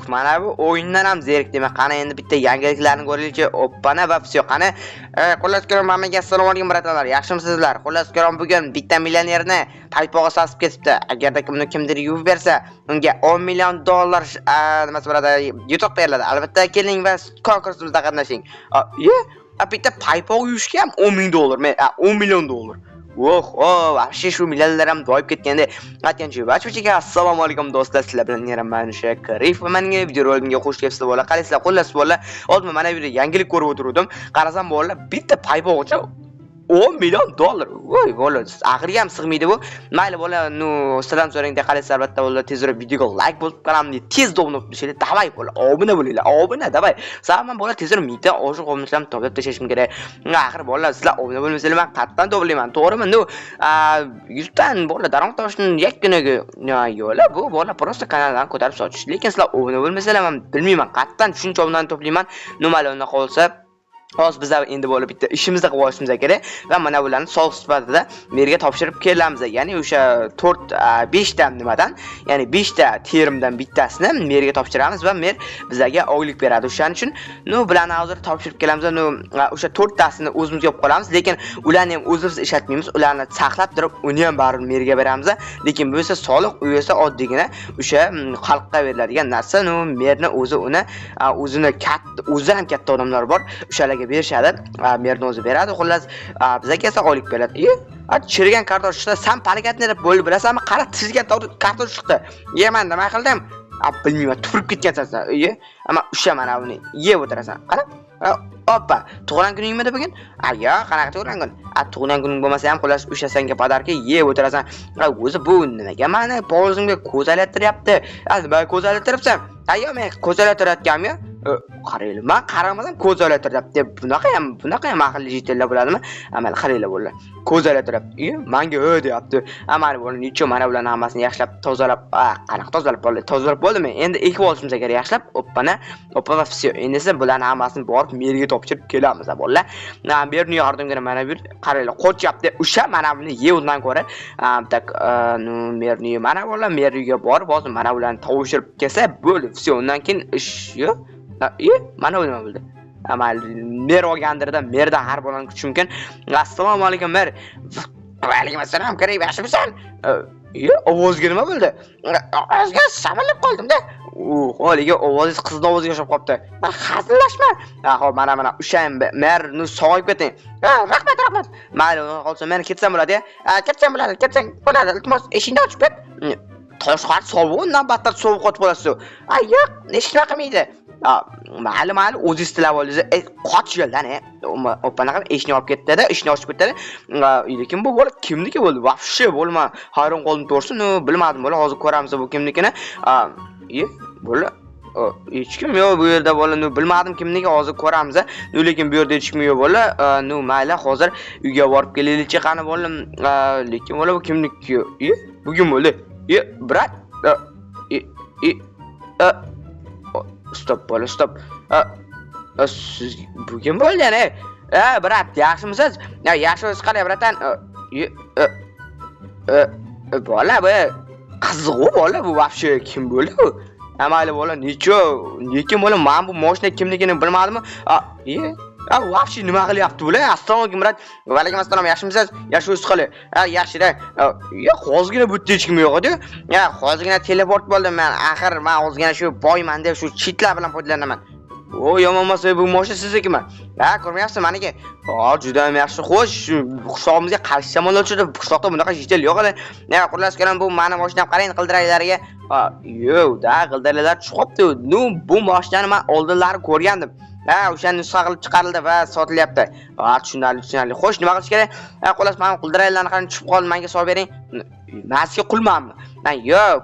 Mana bu o'yindan ham zerikdim. Qani endi bitta yangiliklarni ko'raylikchi. Oppana va всё. Qani xullas ko'ram hammaga assalomu alaykum bratalar. Yaxshimisizlar? Xullas ko'ram bugun bitta millionerni paypog'i sasib ketibdi. Agarda kimdir yuvib bersa, unga 10 million dollar nima bo'ladi? Yutuq beriladi. Albatta keling va konkursda qatnashing. Bitta paypog'i yuvishga ham 10 ming dollar. 10 million dollar. Вообще shu millionlar ham doyib ketganda aytgancha barchaga assalomu alaykum do'stlar, sizlar bilan yana mana shu Karif va menga video rolimga xush kelibsizlar bola. Qaraysizlar, xullas bola, hozir mana bir yangilik ko'rib o'tirdim. Qarasam bola bitta paypog'icha 10 million dollar. Voy bola, axirga ham sig'maydi bu. Mayli bola, sizdan so'rangda qaraysizlar, albatta bola, tezroq videoga like bosib qaramni tez obuna bo'lishinglar. Davay bola, obuna bo'linglar. Obuna, davay. Sizlar bola tezroq mita oshib qolmishlar, to'plab tashlashim kerak. Axir bola, sizlar obuna bo'lmasanglar men qatdan toplayman. To'g'rimi? 100 dan bola daromad olishni yakkanaga yo'li bu bola prosta kanaldan ko'tarib sochish. Lekin sizlar obuna bo'lmasanglar men bilmayman. Qatdan shuncha obunadan toplayman. Mayli unda qolsa hozir biz endi bo'lib bitta ishimizni qilib olishimiz kerak va mana bularni soliq sifatida merga topshirib kelamiz. Ya'ni o'sha 5 ta nimadan, ya'ni 5 ta terimdan bittasini merga topshiramiz va mer bizlarga oylik beradi. O'shaning uchun bularni hozir topshirib kelamiz. O'sha 4 tasini o'zimizga olib qolamiz, lekin ularni ham o'zimiz ishlatmaymiz. Ularni saqlab turib, uni ham baribir merga beramiz. Lekin bu esa soliq, u esa oddiygina o'sha xalqqa beriladigan narsa. Merni o'zini ham katta odamlar bor. O'shalar berishadi, merni o'zi beradi. Xullas, bizga esa oylik beradi. Chirigan kartoshka san palikatni deb bo'lib bilasanmi? Qara tizgan kartoshka chiqdi. Yeyman nima qildim? Bilmayman, tupurib ketgansan. Ammo o'sha mana buni yeb o'tirasan. Qara. Oppa, tug'ilgan kuningmi deb bugun? Yo'q, qanaqa tug'ilgan kun? Tug'ilgan kuning bo'lmasa ham xullas o'sha senga podarka yeb o'tirasan. O'zi bu nimaga meni o'zimga ko'zalattiryapti? Nima ko'zalattiribsan? Yo'q, men ko'zalattirayotganmi? Qaraylar, men qaramasam ko'zalattiryapti. Bunaqa ham aqlli yigitlar bo'ladimi? Amal qaraylar bo'llar. Ko'zalattiryapti. Menga deyapti. Amal bo'ldi, necha mana bularni hammasini yaxshilab tozalab, qanaqa tozalab bo'ldi? Tozalab bo'ldimi? Endi ekib olishimiz kerak yaxshilab. Oppa va всё. Endi esa bularni hammasini borib merga topshirib kelamiz, bo'llar. Berni yordamga mana bir qaraylar, qochyapti. O'sha mana buni yevdan ko'ra, tak merni mana bo'llar, merga borib, hozir mana bularni topshirib kelsa bo'ldi. Всё, undan keyin ish yo'q. Mana nima bo'ldi? Amal mer olgandirda merdan har bo'lgan kuch mumkin. Assalomu alaykum mer. Va alaykum assalom, Karim, yaxshimisan? Ovozga nima bo'ldi? Ovozga samalib qoldim-da. Holiga ovozingiz qizning ovoziga o'xshab qopti. Hazillashma. Xo'p, mana o'sha merni sog'ib keting. Rahmat. Mayli, qolsa men ketsam bo'ladi. Ketsang bo'ladi. Iltimos, eshikni ochib ket. Toshqat sovuq, undan battar sovuq qotib qolasiz. Yo'q, eshitma qilmaydi. Mayli, o'zingiz tilab oldingiz. Qoch yo'ldan, Opanaqa eshikni olib ketdi-da, eshikni ochib ketdi. Lekin bu bola kimniki bo'ldi? Вообще bo'lma. Hayron qoldim to'g'risi. Bilmadim bola, hozir ko'ramiz bu kimnikini. Bola hech kim yo'q bu yerda bola. Bilmadim kimniki, hozir ko'ramiz. Lekin bu yerda hech kim yo'q bola. Mayli, hozir uyga borib kelaylikchi qani bolam. Lekin bola bu kimniki? Bu kim bo'ldi? Brat. Stop bola, stop. Siz bugün bo'ldi yana. Brat, yaxshimisiz? Yaxshimisiz qalay bratan? Bola bu qiziq bola bu вообще kim bo'ldi bu? Mayli bola, lekin bola men bu mashina kimligini bilmadimmi? Вообще nima qilyapti bular? Assalomu alaykum brat. Va alaykum assalom, yaxshimisiz? Yaxshimisiz qalay? Yaxshi-da. Hozirgina bu hech kim yo'q edi. Hozirgina teleport bo'ldim men. Axir men hozirgina shu boyman deb shu chitlar bilan foydalanaman. Yomon emas, bu mashina siznikimi? Ko'rmayapsiz meniki? Juda ham yaxshi. Xo'sh, qishlog'imizga qarshi samolyot tushdi. Qishloqda bunaqa jitel yo'q edi. Qullas ko'ram, bu meni mashinam qarang, qildiraylarga. Yo'q-da, qildiraylar tushib qopti. Bu mashinani men oldinlari ko'rgandim. O'sha nusxa qilib chiqarildi va sotilyapti. Tushunarli. Xo'sh, nima qilish kerak? Xullas, men qildiraylarni qarang tushib qoldi, menga solib bering. Masga qulmanmi? Yo'q,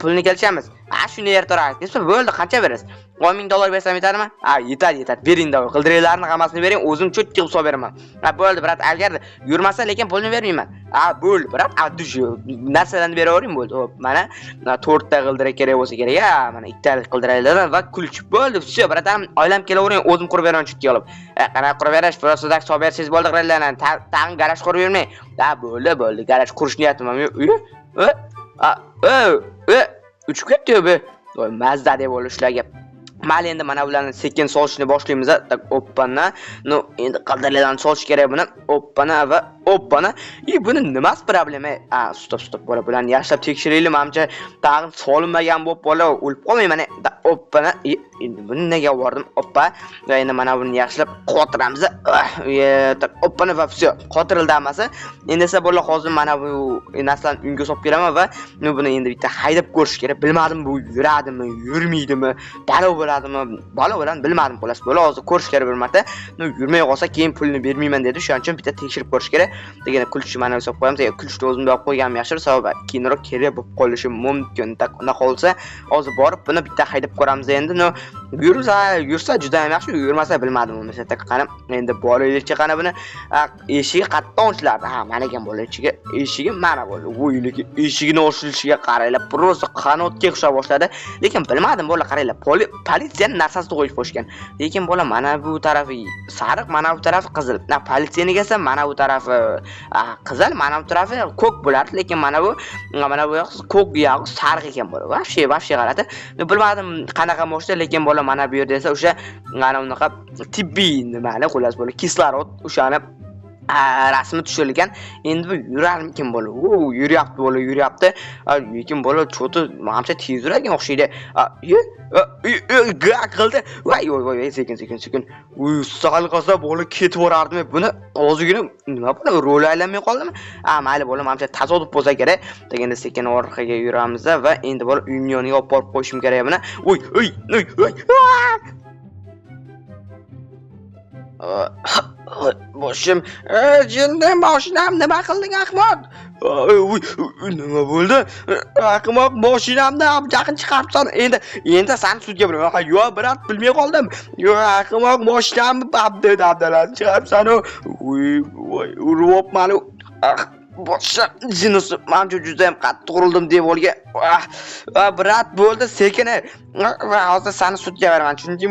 pulni kelishamiz. Shuni ertarasiz. Bo'ldi, qancha berasiz? 10 ming dollar bersam yetadimi? Yetadi. Bering-da, qildiraylarni hammasini bering, o'zim cho'tki qilib solib beraman. Bo'ldi, brat, agar yurmasa lekin pulni bermayman. Bo'ldi, brat, shu narsalarni beravering bo'ldi. Hop, mana 4 ta qildiray kerak bo'lsa kerak. Mana 2 ta qildiraylar va kulch. Bo'ldi, всё, bratam, oylam kelavering, o'zim qurib beraman cho'tki olib. Qanaqa qurib berish, prostadak solib bersangiz bo'ldi, qildiraylarni. Tag'in garaj qurib bermang. Bo'ldi, garaj qurish niyatim yo'q. Uchib ketdi bu. mazza deb bo'ldi shularga. Mayli endi mana bularni sekin solishni boshlaymiz. Tak oppana. No endi qadrlarni solish kerak buni. Oppana va oppana. Buni nimasi problema? Stop. Bularni yaxshilab tekshiraylik. Menimcha tag'in solinmagan bo'lib bola o'lib qolmayman. Oppana. Endi buni nega bordim? Oppa. Va endi mana buni yaxshilab qotiramiz. Tak oppana va все. Qotirildi hammasi. Endi esa bo'la hozir mana bu narsalarni unga solib beraman va buni endi bitta haydab ko'rish kerak. Bilmadim bu yuradimi, yurmaydimi, balo bola bilan bilmadim xolos. Bola hozir ko'rish kerak bir marta. Yurmay qolsa keyin pulni bermayman dedi. Shuning uchun bitta tekshirib ko'rish kerak. Degani kulchni mana hisob qo'yamiz. Kulchni o'zimda olib qo'yganim yaxshi, sababi keyinroq kerak bo'lib qolishi mumkin. Unda qolsa, hozir borib buni bitta haydab ko'ramiz endi. Yursa juda ham yaxshi, yurmasa bilmadim uni. Qani endi bolalikcha qani buni eshigi qattiq ochiladi. Mana ekan bolalikchiga eshigi mana bo'ldi. O'yiniki eshigini ochilishiga qaranglar, просто qanotga o'xsha boshladi. Lekin bilmadim bola qaranglar, politsiyani narsasida qo'yib qo'yishgan. Lekin bola mana bu tarafi sariq, mana bu tarafi qizil. Politsiyani kelsa mana bu tarafi qizil, mana bu tarafi ko'k bo'lardi, lekin mana bu ko'k yo'q, sariq ekan bola. Vafshe g'alati. Bilmadim qanaqa moshina, lekin bola mana bu yerda esa o'sha mana unaqa tibbiy nimani qo'llas bola, kislorod o'shani rasmi tushirilgan. Endi bu yurarmikin bola? Yuryapti. Lekin bola cho'ti menimcha tez yuradigan o'xshaydi. Qildi. Voy, sekin. Sal qolsa bola ketib borardim. Buni ozgina nima bo'ldi? Rol aylanmay qoldimi? Mayli bola, menimcha tasodif bo'lsa kerak. Deganda sekin orqaga yuramiz va endi bola uyning yoniga olib borib qo'yishim kerak buni. Oy. Boshim, jindan mashinam nima qilding ahmoq? Nima bo'ldi? Ahmoq, mashinamni abjaqin chiqaribsan. Endi seni sudga beraman. Yo'q, brat, bilmay qoldim. Yo'q, ahmoq, mashinamni abdalasini chiqaribsan. Voy, uribman. Boshqa jinisi menga juda ham qattiq urildim deb olgan. Brat bo'ldi, sekin. Hozir seni sudga beraman. Chunki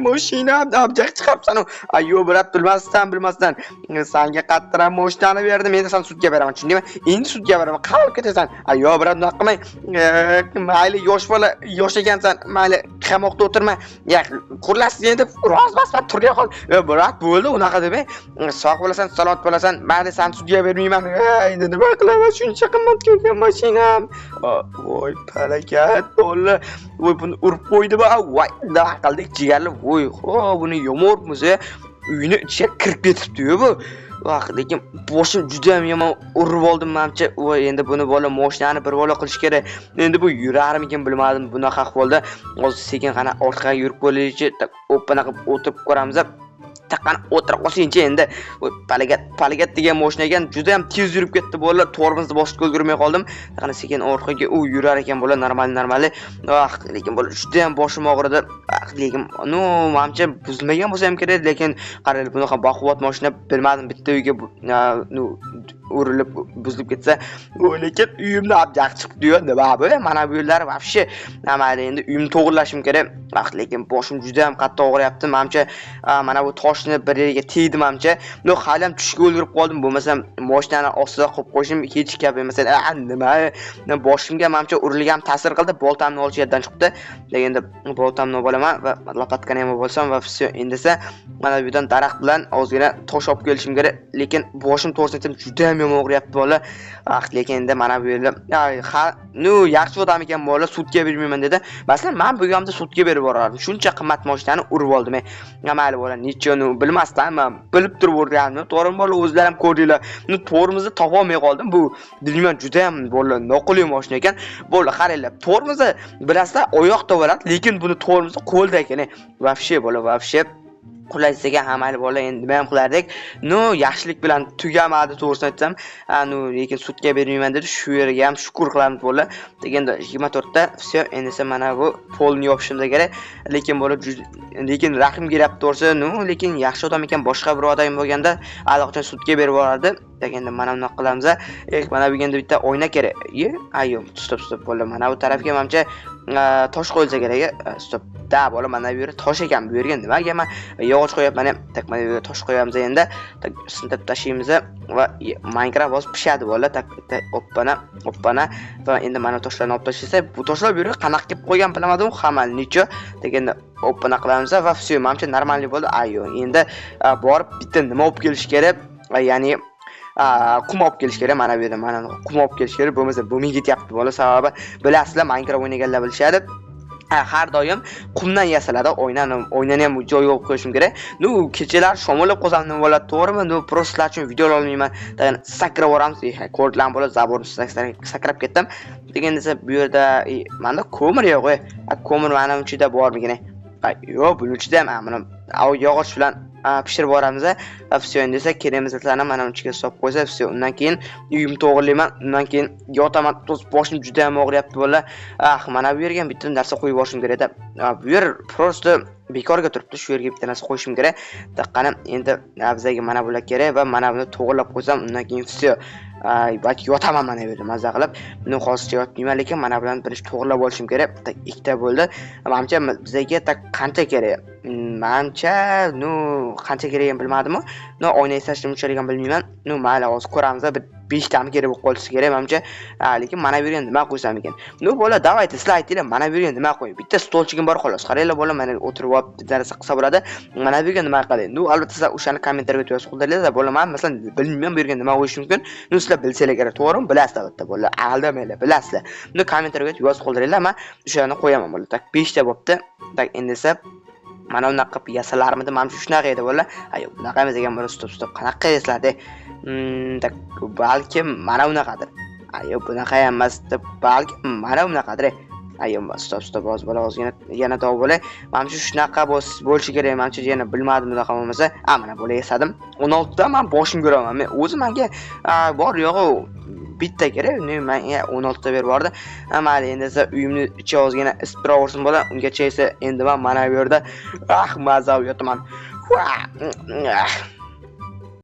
mashinamni abjaq chiqaribsan. Yo'q, brat, bilmasdan. Senga qattiqroq mashinani berdim. Endi seni sudga beraman. Tushundingmi? Endi sudga beraman. Qabul ketasan. Yo'q, brat, unaqa qilmang. Mayli, yosh bola, yosh ekansan. Mayli, qamoqda o'tirma. Qurlasin endi rozbasman turga qol. Brat bo'ldi, unaqa demang. Sog' bo'lasan, salomat bo'lasan. Mayli, seni sudga bermayman. Endi nima qilaman? Shuncha qimmat kelgan mashinam. Voy, palakat bola. Voy, buni urib qo'ydi va voy, nima qildik jigarli. Voy, buni yomormiz. Uyini ichiga kirib ketibdi-yu bu. Lekin boshim juda ham yomon urib oldim menimcha. Voy, endi buni bola mashinani bir bola qilish kerak. Endi bu yurarmikin bilmadim bunaqa ahvolda. Hozir sekin qana orqaga yurib qo'ylaychi, o'ppana qilib o'tirib ko'ramiz. Taqqan o'tirib qolsinchi endi. Palagat degan mashina ekan, juda ham tez yurib ketdi bolalar. Tormozni bosib o'ldirmay qoldim. Qani sekin orqaga yurar ekan bola, normal. Lekin bola juda ham boshim og'ridi. Lekin menimcha buzilmagan bo'lsa ham kerak, lekin qaranglar, bunaqa baquvvat mashina bilmadim bitta uyga urilib buzilib ketsa, lekin uyimni abjaq chiqdi-yu. Nima bu? Mana bu yo'llar vafshi. Mayli, endi uyimni to'g'irlashim kerak. Lekin boshim juda ham qattiq og'riyapti. Menimcha mana bu toshni bir yeriga tegdi menimcha. Hali ham tushga o'ldirib qoldim. Bo'lmasa mashinani ostida qo'yib qo'yishim hech gap emas. Nima boshimga menimcha urilgan ta'sir qildi. Boltamni olish yerdan chiqdi. Lekin boltamni olaman va lopatkani ham olsam va все. Endi esa mana bu yerdan daraxt bilan ozgina tosh olib kelishim kerak. Lekin boshim to'g'risida juda ham yomon og'riyapti bola. Lekin endi mana bu yerda yaxshi odam ekan bola, sudga bermayman dedi. Masalan, men bu yerda sudga berib borardim. Shuncha qimmat mashinani urib oldim. Mayli bola, nechani bilmasdan men bilib turib o'rgandim. To'g'ri bola, o'zlarim ko'rdinglar. Tormozni topa olmay qoldim. Bu bilmayman, juda ham bola noqulay mashina ekan. Bola qaranglar, tormozni bilasizlar oyoqda bo'ladi, lekin buni tormozni qo'lda ekan. Vafshe bola, vafshe. Qulaysiga hamali bola, endi nima ham qilardik? Yaxshilik bilan tugamadi, to'g'risini aytsam. Lekin sudga bermayman dedi. Shu yerga ham shukr qilamiz bola. Deganda 24 ta, все, endi esa mana bu polni yopishimda kerak. Lekin rahim kelyapti to'g'risi. Lekin yaxshi odam ekan, boshqa bir odam bo'lganda allaqachon sudga berib yuborardi. endi mana bunaqa qilamiz. Mana bu yerga bitta oyna kerak. Ayo, stop bola. Mana bu tarafga menimcha tosh qo'yilsa kerak. Stop. Da bola, mana bu yer tosh ekan. Bu yerga nimaga men yog'och qo'yapman? Tak mana bu yerga tosh qo'yamiz endi. Tak sindirib tashlaymiz va Minecraft o'z pishadi bola. Tak oppana va endi mana toshlarni olib tashlasa, bu toshlar bu yerga qanaqa kelib qo'ygan bilmadim, hamma necha. Tak endi oppana qilamiz va все, menimcha normalniy bo'ldi. Ayo, endi borib bitta nima olib kelish kerak? Ya'ni qum olib kelish kerak. Mana bu yerda mana qum olib kelish kerak. Bo'lmasa bo'lmay ketyapti bola. Sababi bilasizlar, Minecraft o'ynaganlar bilishadi. Har doim qumdan yasaladi. Oynani ham joy olib qo'yishim kerak. Kechalar shomolab qolsam nima bo'ladi, to'g'rimi? Proslar uchun video olmayman. Sakrab boramiz. Kodlan bo'lib zaborni sakrab ketdim. Degan desa bu yerda menda ko'mir yo'q. Ko'mir mana ichida bormikin? Yo'q, buning ichida ham mana yog'och bilan pishirib boramiz. Все, endi esa kerakmizlarni mana bunga solib qo'ysa, все, undan keyin uyim to'g'rilayman. Undan keyin yotaman. Boshim juda ham og'riyapti bola. Mana bu yerga bitta narsa qo'yib borishim kerak edi. Bu yer просто bekorga turibdi. Shu yerga bitta narsa qo'yishim kerak. Taqqani endi bizga mana bular kerak va mana buni to'g'rilab qo'ysam, undan keyin все, balki yotaman mana bu yerda maza qilib. Buni hozircha yotmayman, lekin mana bilan birinchi to'g'rilab olishim kerak. Ikkita bo'ldi. Menimcha bizga qancha kerak? Menimcha qancha kerak bilmadim-ku. Oyna yasashni unchalik ham bilmayman. Mayli, hozir ko'ramiz. 5 tami kerak bo'lib qolsa kerak menimcha. Lekin mana bu yerga nima qo'ysam ekan? Bola, davayte, sizlar aytinglar, mana bu yerga nima qo'ying? Bitta stolchigim bor xolos. Qaranglar bola, mana o'tirib olib darasa qilsa bo'ladi. Mana bu yerga nima qiling? Albatta sizlar o'shani kommentariyga yozib qoldiringlar. Bola, men masalan bilmayman bu yerga nima qo'yish mumkin. Sizlar bilsanglar kerak, to'g'rimi? Bilasizlar albatta bola. Aldamanglar, bilasizlar. Kommentariyga yozib qoldiringlar. Men o'shani qo'yaman bola. 5 ta bo'pti. Endi esa mana unaqa qilib yasalarmidi? Menimcha shunaqa edi bola. Ayo, bunaqa emas ekan bola. Stop. Qanaqa yaslarda? Balki mana bunaqadir. Ayo, bunaqa ham emas, balki mana bunaqadir. Ayo, stop, hozir bola, hozir yana tov bo'lay. Menimcha shunaqa bo'lishi kerak. Menimcha yana bilmadim bunaqa bo'lmasa. Mana bola yasadim. 16 ta men boshim ko'raman. Men o'zi menga bor yo'g'i bitta kerak. Menga 16 ta berib bordi. Mayli, endi esa uyimni ichi ozgina isib turaversin bola. Ungacha esa endi men mana bu yerda mazza yotaman.